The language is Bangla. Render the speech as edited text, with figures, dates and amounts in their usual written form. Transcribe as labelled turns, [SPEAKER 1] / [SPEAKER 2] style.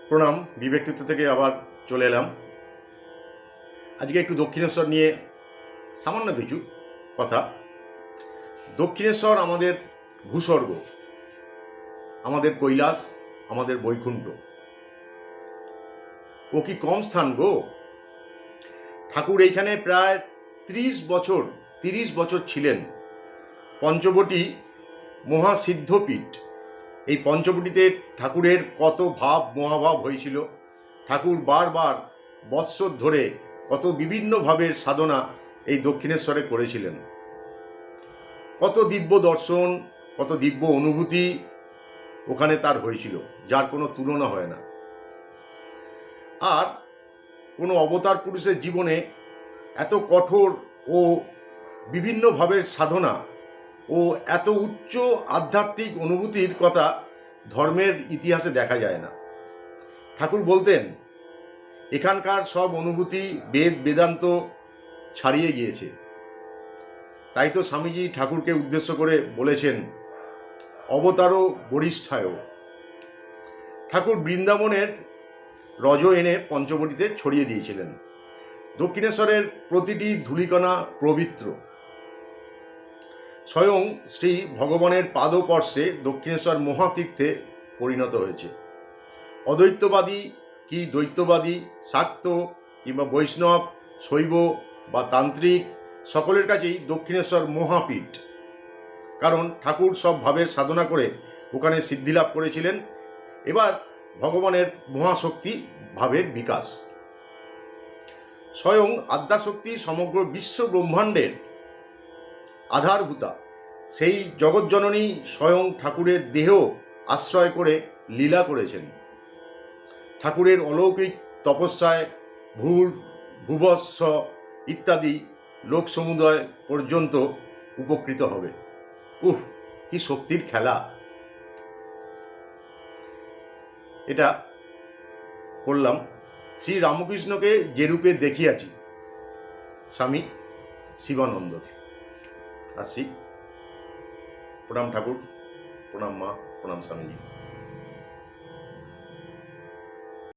[SPEAKER 1] প্রণাম। বিবেকতীর্থ থেকে আবার চলে এলাম। আজকে একটু দক্ষিণেশ্বর নিয়ে সামান্য কিছু কথা। দক্ষিণেশ্বর আমাদের ভূস্বর্গ, আমাদের কৈলাস, আমাদের বৈকুণ্ঠ। ও কি কম স্থান গো। ঠাকুর এইখানে প্রায় 30 বছর ছিলেন। পঞ্চবটী মহাসিদ্ধপীঠ। এই পঞ্চবটিতে ঠাকুরের কত ভাব মহাভাব হয়েছিল। ঠাকুর বারবার বৎসর ধরে কত বিভিন্ন ভাবের সাধনা এই দক্ষিণেশ্বরে করেছিলেন। কত দিব্য দর্শন, কত দিব্য অনুভূতি ওখানে তার হয়েছিল, যার কোনো তুলনা হয় না। আর কোনো অবতার পুরুষের জীবনে এত কঠোর ও বিভিন্ন ভাবের সাধনা ও এত উচ্চ আধ্যাত্মিক অনুভূতির কথা ধর্মের ইতিহাসে দেখা যায় না। ঠাকুর বলতেন, এখানকার সব অনুভূতি বেদ বেদান্ত ছাড়িয়ে গিয়েছে। তাই তো স্বামীজি ঠাকুরকে উদ্দেশ্য করে বলেছেন, অবতারও বরিষ্ঠায়। ঠাকুর বৃন্দাবনের রজ এনে পঞ্চবটিতে ছড়িয়ে দিয়েছিলেন। দক্ষিণেশ্বরের প্রতিটি ধূলিকণা পবিত্র। স্বয়ং শ্রী ভগবানের পাদস্পর্শে দক্ষিণেশ্বর মহাতীর্থে পরিণত হয়েছে। অদ্বৈতবাদী কি দ্বৈতবাদী, শাক্ত কিংবা বৈষ্ণব, শৈব বা তান্ত্রিক, সকলের কাছেই দক্ষিণেশ্বর মহাপীঠ। কারণ ঠাকুর সব ভাবের সাধনা করে ওখানে সিদ্ধিলাভ করেছিলেন। এবার ভগবানের মহাশক্তি ভাবের বিকাশ। স্বয়ং আদ্যাশক্তি সমগ্র বিশ্ব ব্রহ্মাণ্ডের আধারভূতা। সেই জগৎজননী স্বয়ং ঠাকুরের দেহ আশ্রয় করে লীলা করেছেন। ঠাকুরের অলৌকিক তপস্যায় ভূবৎস ইত্যাদি লোক সমুদায় পর্যন্ত উপকৃত হবে। কি শক্তির খেলা। এটা বললাম। শ্রী রামকৃষ্ণকে যে রূপে দেখিয়াছি, স্বামী শিবানন্দ। আসি। প্রণাম ঠাকুর, প্রণাম মা, প্রণাম স্বামীজি।